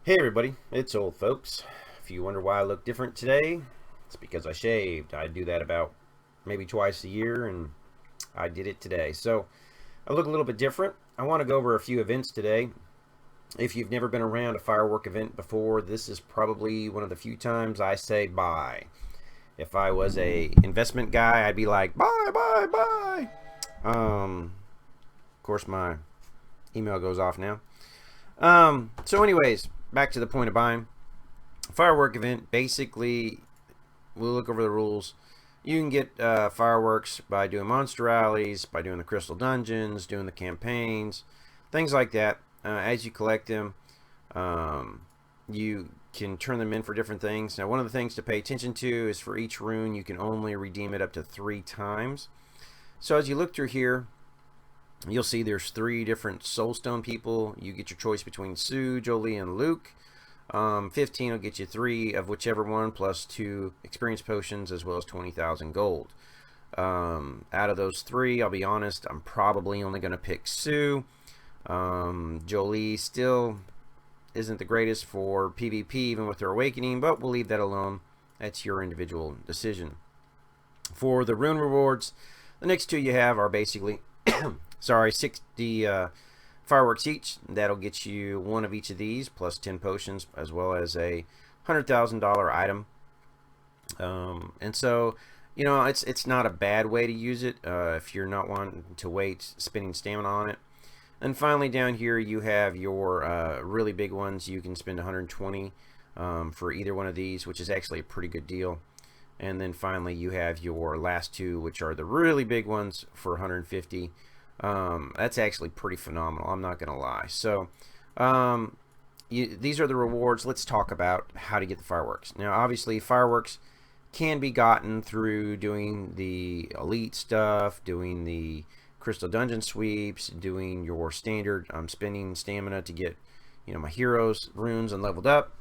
Hey everybody, it's old folks. If you wonder why I look different today, it's because I shaved. I do that about maybe twice a year, and I did it today. So I look a little bit different. I want to go over a few events today. If you've never been around a firework event before, this is probably one of the few times I say bye. If I was a investment guy, I'd be like bye, bye, bye. Of course, my email goes off now. So anyways, back to the point of buying. Firework event, basically, we'll look over the rules. You can get fireworks by doing monster rallies, by doing the crystal dungeons, doing the campaigns, things like that. As you collect them, you can turn them in for different things. Now, one of the things to pay attention to is for each rune, you can only redeem it up to 3 times. So as you look through here, you'll see there's 3 different soulstone people. You get your choice between Sue, Jolie, and Luke. 15 will get you 3 of whichever one, plus 2 experience potions, as well as 20,000 gold. Out of those 3, I'll be honest, I'm probably only going to pick Sue. Jolie still isn't the greatest for PvP, even with her awakening, but we'll leave that alone. That's your individual decision. For the rune rewards, the next 2 you have are basically 60 fireworks each. That'll get you 1 of each of these, plus 10 potions, as well as a $100,000 item. And so, you know, it's not a bad way to use it if you're not wanting to wait spending stamina on it. And finally, down here you have your really big ones. You can spend 120 for either one of these, which is actually a pretty good deal. And then finally you have your last 2, which are the really big ones, for 150. That's actually pretty phenomenal, I'm not gonna lie. So these are the rewards. Let's talk about how to get the fireworks. Now obviously fireworks can be gotten through doing the elite stuff, doing the crystal dungeon sweeps, doing your standard spending stamina to get, you know, my heroes runes and leveled up,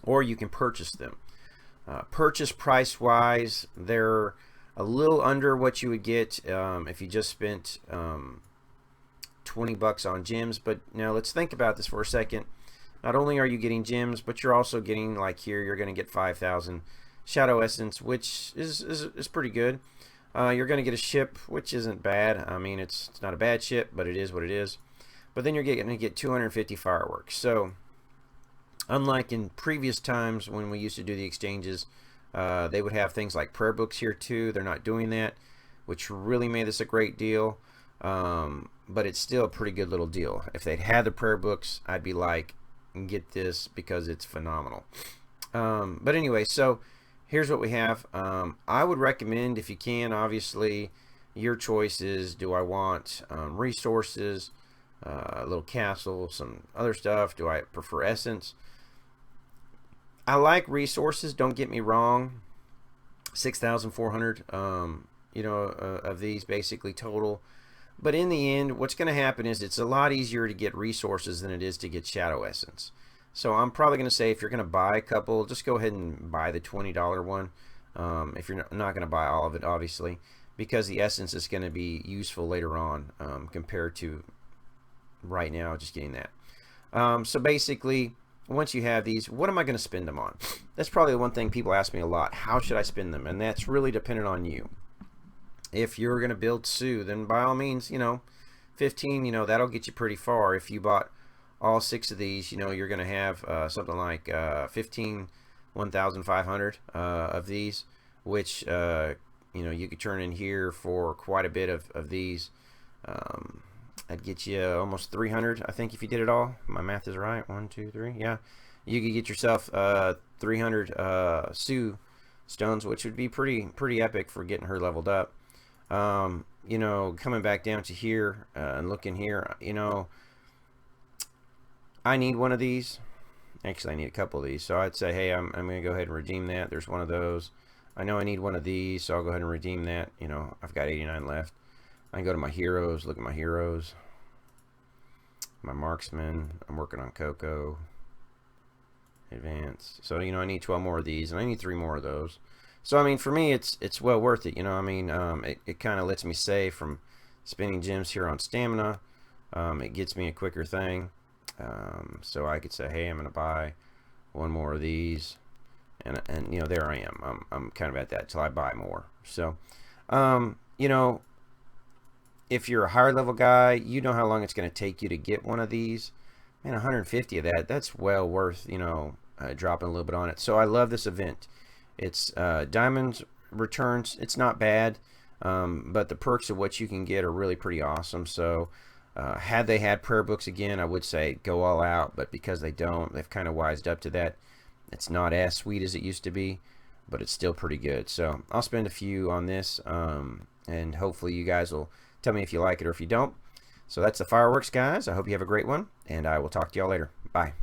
or you can purchase them. Purchase price wise, they're a little under what you would get if you just spent 20 bucks on gems. But now let's think about this for a second. Not only are you getting gems, but you're also getting, like here, you're going to get 5,000 shadow essence, which is pretty good. You're going to get a ship, which isn't bad. I mean, it's not a bad ship, but it is what it is. But then you're going to get 250 fireworks. So unlike in previous times when we used to do the exchanges, they would have things like prayer books here too. They're not doing that, which really made this a great deal. But it's still a pretty good little deal. If they'd had the prayer books, I'd be like, get this because it's phenomenal. But anyway, so here's what we have. I would recommend, if you can, obviously your choice is, do I want resources, a little castle, some other stuff? Do I prefer essence? I like resources, don't get me wrong. 6,400 you know, of these basically total. But in the end, what's going to happen is it's a lot easier to get resources than it is to get shadow essence. So I'm probably going to say, if you're going to buy a couple, just go ahead and buy the $20 one. If you're not going to buy all of it, obviously, because the essence is going to be useful later on compared to right now just getting that. So basically, once you have these, what am I going to spend them on? That's probably the one thing people ask me a lot. How should I spend them? And that's really dependent on you. If you're going to build Sue, then by all means, you know, 15, you know, that'll get you pretty far. If you bought all 6 of these, you know, you're going to have something like 1,500 of these, which, you know, you could turn in here for quite a bit of these. That'd get you almost 300, I think, if you did it all. My math is right. 1, 2, 3. Yeah, you could get yourself 300 Sue stones, which would be pretty epic for getting her leveled up. You know, coming back down to here and looking here, you know, I need one of these. Actually, I need a couple of these. So I'd say, hey, I'm going to go ahead and redeem that. There's one of those. I know I need one of these, so I'll go ahead and redeem that. You know, I've got 89 left. I can go to my heroes, look at my heroes. My marksman, I'm working on Coco. Advanced. So, you know, I need 12 more of these, and I need 3 more of those. So, I mean, for me, it's well worth it. You know, I mean, it kind of lets me save from spending gems here on stamina. It gets me a quicker thing. So I could say, hey, I'm going to buy one more of these, and you know, there I am. I'm kind of at that till I buy more. So, you know, if you're a higher level guy, you know how long it's going to take you to get one of these. Man, 150 of that's well worth, you know, dropping a little bit on it. So I love this event. It's diamonds returns. It's not bad, but the perks of what you can get are really pretty awesome. So had they had prayer books again, I would say go all out. But because they don't, they've kind of wised up to that. It's not as sweet as it used to be, but it's still pretty good. So I'll spend a few on this, and hopefully you guys will tell me if you like it or if you don't. So that's the fireworks, guys. I hope you have a great one, and I will talk to y'all later. Bye.